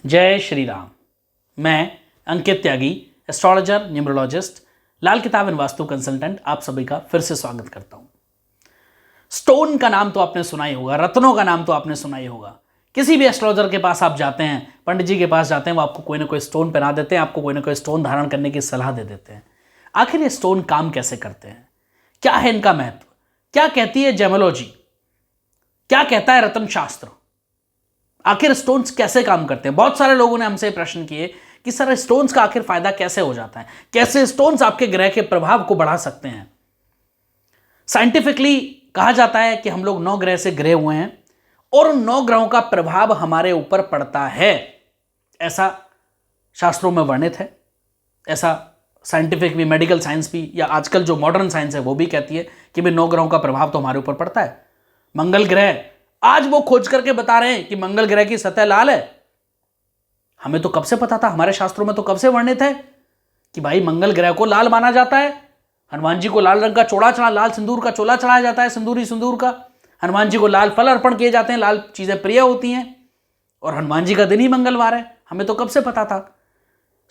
जय श्री राम। मैं अंकित त्यागी, astrologer, numerologist, लाल किताब एंड वास्तु कंसल्टेंट, आप सभी का फिर से स्वागत करता हूं। स्टोन का नाम तो आपने सुना ही होगा, रत्नों का नाम तो आपने सुना ही होगा। किसी भी एस्ट्रोलॉजर के पास आप जाते हैं, पंडित जी के पास जाते हैं, वो आपको कोई ना कोई स्टोन पहना देते हैं, आपको कोई ना कोई स्टोन धारण करने की सलाह दे देते हैं। आखिर ये स्टोन काम कैसे करते हैं, क्या है इनका महत्व, क्या कहती है जेमोलॉजी, क्या कहता है रत्न शास्त्र, आखिर स्टोन्स कैसे काम करते हैं। बहुत सारे लोगों ने हमसे प्रश्न किए कि सर स्टोन्स का आखिर फायदा कैसे हो जाता है, कैसे स्टोन्स आपके ग्रह के प्रभाव को बढ़ा सकते हैं। साइंटिफिकली कहा जाता है कि हम लोग 9 ग्रह से घिरे हुए हैं और उन 9 ग्रहों का प्रभाव हमारे ऊपर पड़ता है, ऐसा शास्त्रों में वर्णित है। ऐसा साइंटिफिक भी, मेडिकल साइंस भी, या आजकल जो मॉडर्न साइंस है वो भी कहती है कि भाई 9 ग्रहों का प्रभाव तो हमारे ऊपर पड़ता है। मंगल ग्रह, आज वो खोज करके बता रहे हैं कि मंगल ग्रह की सतह लाल है। हमें तो कब से पता था, हमारे शास्त्रों में तो कब से वर्णित है कि भाई मंगल ग्रह को लाल माना जाता है। हनुमान जी को लाल रंग का चोला चढ़ा, लाल सिंदूर का चोला चढ़ाया जाता है, सिंदूरी सिंदूर का। हनुमान जी को लाल फल अर्पण किए जाते हैं, लाल चीजें प्रिय होती हैं, और हनुमान जी का दिन ही मंगलवार है। हमें तो कब से पता था।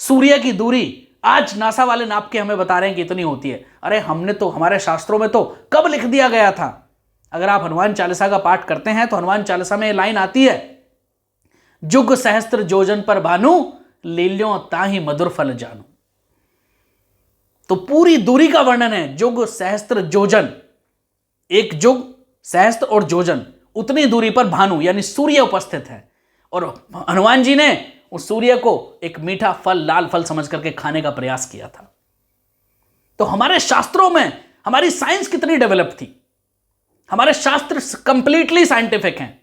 सूर्य की दूरी आज नासा वाले नाप के हमें बता रहे हैं कि इतनी होती है। अरे हमने तो, हमारे शास्त्रों में तो कब लिख दिया गया था। अगर आप हनुमान चालीसा का पाठ करते हैं तो हनुमान चालीसा में लाइन आती है, जुग सहस्त्र जोजन पर भानु, लील्यों ताहि मधुर फल जानू। तो पूरी दूरी का वर्णन है, जुग सहस्त्र जोजन, एक जुग सहस्त्र और जोजन, उतनी दूरी पर भानु यानी सूर्य उपस्थित है, और हनुमान जी ने उस सूर्य को एक मीठा फल, लाल फल समझ करके खाने का प्रयास किया था। तो हमारे शास्त्रों में हमारी साइंस कितनी डेवलप थी। हमारे शास्त्र कंप्लीटली साइंटिफिक हैं।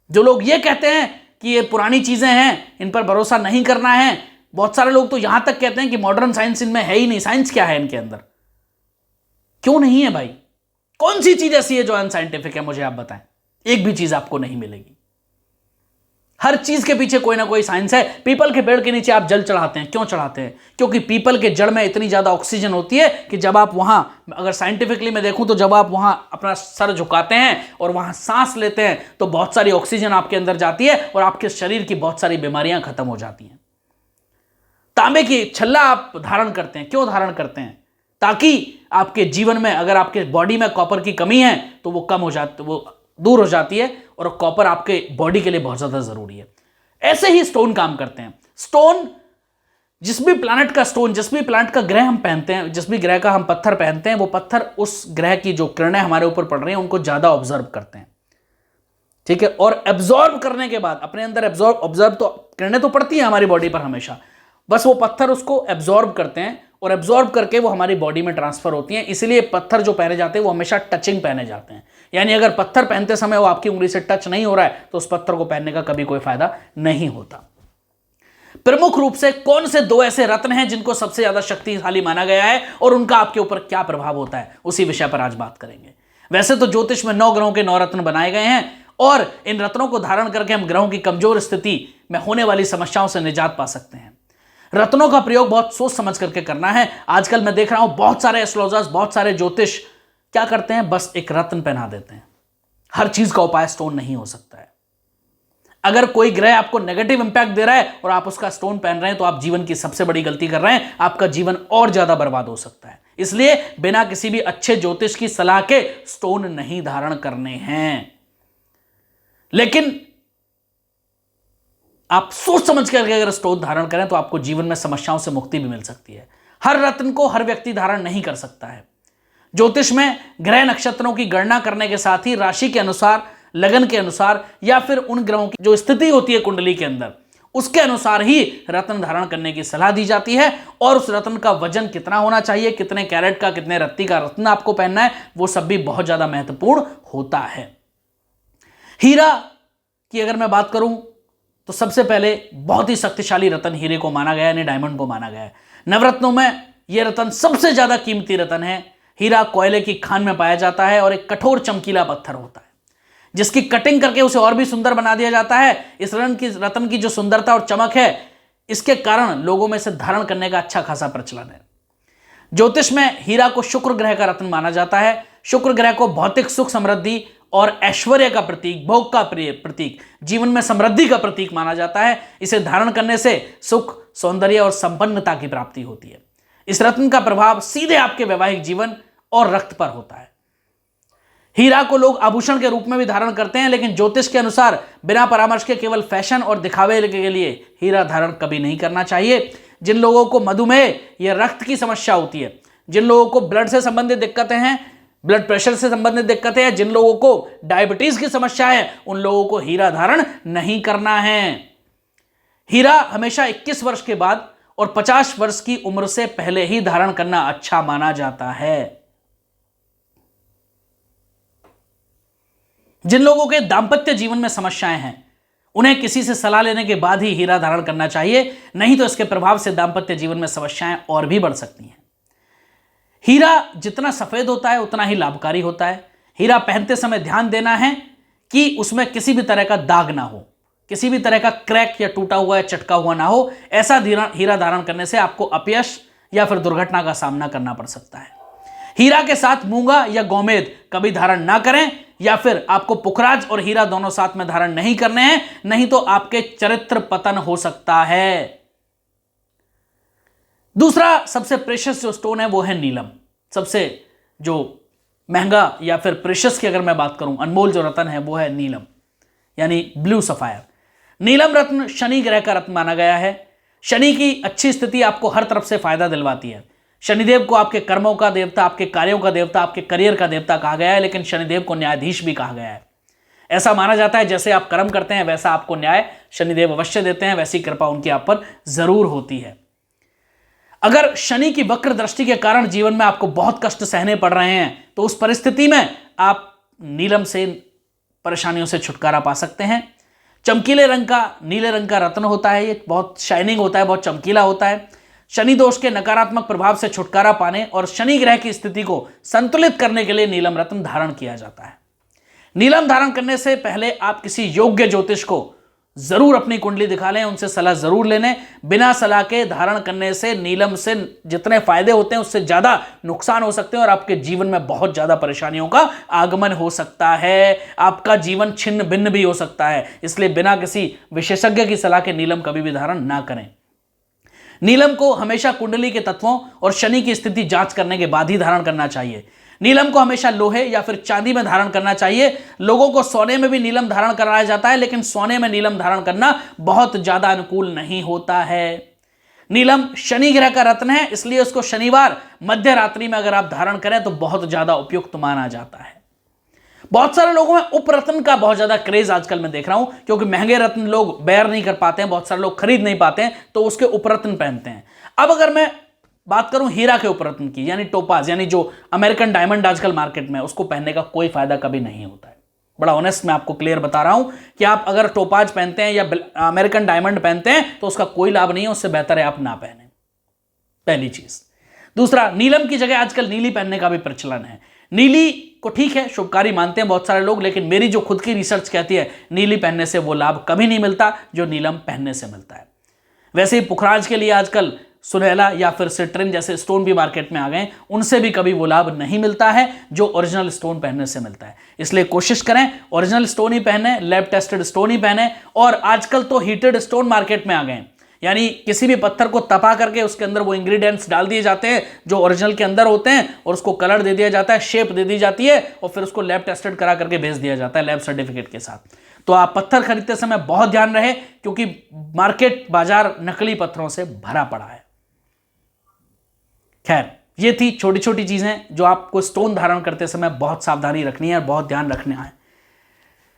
जो लोग ये कहते हैं कि ये पुरानी चीजें हैं, इन पर भरोसा नहीं करना है, बहुत सारे लोग तो यहां तक कहते हैं कि मॉडर्न साइंस इनमें है ही नहीं। साइंस क्या है इनके अंदर, क्यों नहीं है भाई? कौन सी चीज ऐसी है जो अनसाइंटिफिक है, मुझे आप बताएं। एक भी चीज आपको नहीं मिलेगी। हर चीज के पीछे कोई ना कोई साइंस है। पीपल के पेड़ के नीचे आप जल चढ़ाते हैं, क्यों चढ़ाते हैं? क्योंकि पीपल के जड़ में इतनी ज्यादा ऑक्सीजन होती है कि जब आप वहां, अगर साइंटिफिकली मैं देखूं तो जब आप वहां अपना सर झुकाते हैं और वहां सांस लेते हैं तो बहुत सारी ऑक्सीजन आपके अंदर जाती है और आपके शरीर की बहुत सारी बीमारियां खत्म हो जाती हैं। तांबे की छल्ला आप धारण करते हैं, क्यों धारण करते हैं? ताकि आपके जीवन में, अगर आपके बॉडी में कॉपर की कमी है तो वो कम हो जाती, वो दूर हो जाती है, और कॉपर आपके बॉडी के लिए बहुत ज्यादा जरूरी है। ऐसे ही स्टोन काम करते हैं। स्टोन, जिस भी प्लैनेट का स्टोन, जिस भी प्लैनेट का ग्रह हम पहनते हैं, जिस भी ग्रह का हम पत्थर पहनते हैं, वो पत्थर उस ग्रह की जो किरणें हमारे ऊपर पड़ रही हैं उनको ज्यादा ऑब्जर्व करते हैं, ठीक है। और एब्जॉर्ब करने के बाद अपने अंदर ऑब्जर्व तो किरणें तो पड़ती हैं हमारी बॉडी पर हमेशा, बस वो पत्थर उसको एब्जॉर्ब करते हैं और एब्जॉर्ब करके वो हमारी बॉडी में ट्रांसफर होती हैं। इसलिए पत्थर जो पहने जाते हैं वो हमेशा टचिंग पहने जाते हैं। यानी अगर पत्थर पहनते समय वो आपकी उंगली से टच नहीं हो रहा है तो उस पत्थर को पहनने का कभी कोई फायदा नहीं होता। प्रमुख रूप से कौन से 2 ऐसे रत्न हैं जिनको सबसे ज्यादा शक्तिशाली माना गया है और उनका आपके ऊपर क्या प्रभाव होता है, उसी विषय पर आज बात करेंगे। वैसे तो ज्योतिष में 9 ग्रहों के 9 रत्न बनाए गए हैं और इन रत्नों को धारण करके हम ग्रहों की कमजोर स्थिति में होने वाली समस्याओं से निजात पा सकते हैं। रत्नों का प्रयोग बहुत सोच समझ करके करना है। आजकल मैं देख रहा हूं बहुत सारे एस्ट्रोलॉजर्स, बहुत सारे ज्योतिष क्या करते हैं, बस एक रत्न पहना देते हैं। हर चीज का उपाय स्टोन नहीं हो सकता है। अगर कोई ग्रह आपको नेगेटिव इंपैक्ट दे रहा है और आप उसका स्टोन पहन रहे हैं तो आप जीवन की सबसे बड़ी गलती कर रहे हैं। आपका जीवन और ज्यादा बर्बाद हो सकता है। इसलिए बिना किसी भी अच्छे ज्योतिष की सलाह के स्टोन नहीं धारण करने हैं। लेकिन आप सोच समझ करके अगर स्टोन धारण करें तो आपको जीवन में समस्याओं से मुक्ति भी मिल सकती है। हर रत्न को हर व्यक्ति धारण नहीं कर सकता है। ज्योतिष में ग्रह नक्षत्रों की गणना करने के साथ ही राशि के अनुसार, लगन के अनुसार, या फिर उन ग्रहों की जो स्थिति होती है कुंडली के अंदर, उसके अनुसार ही रत्न धारण करने की सलाह दी जाती है। और उस रत्न का वजन कितना होना चाहिए, कितने कैरेट का, कितने रत्ती का रत्न आपको पहनना है, वो सब भी बहुत ज्यादा महत्वपूर्ण होता है। हीरा की अगर मैं बात करूं तो सबसे पहले बहुत ही शक्तिशाली रत्न हीरे को माना गया, यानी डायमंड को माना गया है। नवरत्नों में यह रत्न सबसे ज्यादा कीमती रत्न है। हीरा कोयले की खान में पाया जाता है और एक कठोर चमकीला पत्थर होता है जिसकी कटिंग करके उसे और भी सुंदर बना दिया जाता है। इस रत्न की जो सुंदरता और चमक है, इसके कारण लोगों में इसे धारण करने का अच्छा खासा प्रचलन है। ज्योतिष में हीरा को शुक्र ग्रह का रत्न माना जाता है। शुक्र ग्रह को भौतिक सुख, समृद्धि और ऐश्वर्य का प्रतीक, भोग का प्रतीक, जीवन में समृद्धि का प्रतीक माना जाता है। इसे धारण करने से सुख, सौंदर्य और संपन्नता की प्राप्ति होती है। इस रत्न का प्रभाव सीधे आपके वैवाहिक जीवन और रक्त पर होता है। हीरा को लोग आभूषण के रूप में भी धारण करते हैं, लेकिन ज्योतिष के अनुसार बिना परामर्श के केवल फैशन और दिखावे के लिए हीरा धारण कभी नहीं करना चाहिए। जिन लोगों को मधुमेह या रक्त की समस्या होती है, जिन लोगों को ब्लड से संबंधित दिक्कतें हैं, ब्लड प्रेशर से संबंधित दिक्कतें हैं, जिन लोगों को डायबिटीज की समस्या है, उन लोगों को हीरा धारण नहीं करना है। हीरा हमेशा 21 वर्ष के बाद और 50 वर्ष की उम्र से पहले ही धारण करना अच्छा माना जाता है। जिन लोगों के दांपत्य जीवन में समस्याएं हैं, उन्हें किसी से सलाह लेने के बाद ही हीरा धारण करना चाहिए, नहीं तो इसके प्रभाव से दांपत्य जीवन में समस्याएं और भी बढ़ सकती हैं। हीरा जितना सफेद होता है उतना ही लाभकारी होता है। हीरा पहनते समय ध्यान देना है कि उसमें किसी भी तरह का दाग ना हो, किसी भी तरह का क्रैक या टूटा हुआ या चटका हुआ ना हो। ऐसा हीरा धारण करने से आपको अपयश या फिर दुर्घटना का सामना करना पड़ सकता है। हीरा के साथ मूंगा या गोमेद कभी धारण ना करें, या फिर आपको पुखराज और हीरा दोनों साथ में धारण नहीं करने हैं, नहीं तो आपके चरित्र पतन हो सकता है। दूसरा सबसे प्रेशियस जो स्टोन है वो है नीलम। सबसे जो महंगा या फिर प्रेशियस की अगर मैं बात करूं, अनमोल जो रत्न है वो है नीलम, यानी ब्लू सफायर। नीलम रत्न शनि ग्रह का रत्न माना गया है। शनि की अच्छी स्थिति आपको हर तरफ से फायदा दिलवाती है। शनिदेव को आपके कर्मों का देवता, आपके कार्यों का देवता, आपके करियर का देवता कहा गया है, लेकिन शनिदेव को न्यायाधीश भी कहा गया है। ऐसा माना जाता है जैसे आप कर्म करते हैं वैसा आपको न्याय शनिदेव अवश्य देते हैं, वैसी कृपा उनकी आप पर जरूर होती है। अगर शनि की वक्र दृष्टि के कारण जीवन में आपको बहुत कष्ट सहने पड़ रहे हैं, तो उस परिस्थिति में आप नीलम से परेशानियों से छुटकारा पा सकते हैं। चमकीले रंग का, नीले रंग का रत्न होता है, ये बहुत शाइनिंग होता है, बहुत चमकीला होता है। शनि दोष के नकारात्मक प्रभाव से छुटकारा पाने और शनि ग्रह की स्थिति को संतुलित करने के लिए नीलम रत्न धारण किया जाता है। नीलम धारण करने से पहले आप किसी योग्य ज्योतिष को जरूर अपनी कुंडली दिखा लें, उनसे सलाह जरूर लेने। बिना सलाह के धारण करने से नीलम से जितने फायदे होते हैं उससे ज्यादा नुकसान हो सकते हैं और आपके जीवन में बहुत ज्यादा परेशानियों का आगमन हो सकता है। आपका जीवन छिन्न भिन्न भी हो सकता है, इसलिए बिना किसी विशेषज्ञ की सलाह के नीलम कभी भी धारण ना करें। नीलम को हमेशा कुंडली के तत्वों और शनि की स्थिति जांच करने के बाद ही धारण करना चाहिए। नीलम को हमेशा लोहे या फिर चांदी में धारण करना चाहिए। लोगों को सोने में भी नीलम धारण कराया जाता है, लेकिन सोने में नीलम धारण करना बहुत ज्यादा अनुकूल नहीं होता है। नीलम शनि ग्रह का रत्न है, इसलिए उसको शनिवार मध्य रात्रि में अगर आप धारण करें तो बहुत ज्यादा उपयुक्त माना जाता है। बहुत सारे लोगों में उपरत्न का बहुत ज्यादा क्रेज आजकल मैं देख रहा हूं, क्योंकि महंगे रत्न लोग बेयर नहीं कर पाते हैं, बहुत सारे लोग खरीद नहीं पाते हैं, तो उसके उपरत्न पहनते हैं। अब अगर मैं बात करूं हीरा के उपरत्न की, यानी टोपाज, यानी जो अमेरिकन डायमंड आजकल मार्केट में, उसको पहनने का कोई फायदा कभी नहीं होता है। बड़ा ऑनेस्ट मैं आपको क्लियर बता रहा हूं कि आप अगर टोपाज पहनते हैं या अमेरिकन डायमंड पहनते हैं तो उसका कोई लाभ नहीं है, उससे बेहतर है आप ना पहने, पहली चीज। दूसरा, नीलम की जगह आजकल नीली पहनने का भी प्रचलन है। नीली को ठीक है, शुभकारी मानते हैं बहुत सारे लोग, लेकिन मेरी जो खुद की रिसर्च कहती है नीली पहनने से वो लाभ कभी नहीं मिलता जो नीलम पहनने से मिलता है। वैसे ही पुखराज के लिए आजकल सुनहला या फिर सिट्रिन जैसे स्टोन भी मार्केट में आ गए, उनसे भी कभी वो लाभ नहीं मिलता है जो ओरिजिनल स्टोन पहनने से मिलता है। इसलिए कोशिश करें ओरिजिनल स्टोन ही पहने, लैब टेस्टेड स्टोन ही पहने। और आजकल तो हीटेड स्टोन मार्केट में आ गए, यानी किसी भी पत्थर को तपा करके उसके अंदर वो इंग्रेडिएंट्स डाल दिए जाते हैं जो ओरिजिनल के अंदर होते हैं, और उसको कलर दे दिया जाता है, शेप दे दी जाती है, और फिर उसको लैब टेस्टेड करा करके भेज दिया जाता है लैब सर्टिफिकेट के साथ। तो आप पत्थर खरीदते समय बहुत ध्यान रहे, क्योंकि मार्केट बाजार नकली पत्थरों से भरा पड़ा है। खैर, ये थी छोटी छोटी चीजें जो आपको स्टोन धारण करते समय बहुत सावधानी रखनी है और बहुत ध्यान रखना है।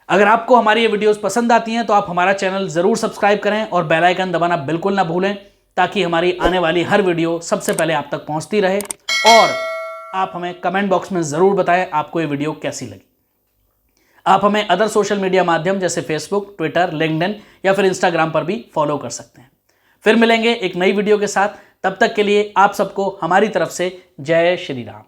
अगर आपको हमारी ये वीडियोस पसंद आती हैं तो आप हमारा चैनल जरूर सब्सक्राइब करें और बेल आइकन दबाना बिल्कुल ना भूलें, ताकि हमारी आने वाली हर वीडियो सबसे पहले आप तक पहुंचती रहे। और आप हमें कमेंट बॉक्स में जरूर बताएं आपको ये वीडियो कैसी लगी। आप हमें अदर सोशल मीडिया माध्यम जैसे फेसबुक, ट्विटर, लिंक्डइन या फिर इंस्टाग्राम पर भी फॉलो कर सकते हैं। फिर मिलेंगे एक नई वीडियो के साथ, तब तक के लिए आप सबको हमारी तरफ से जय श्री राम।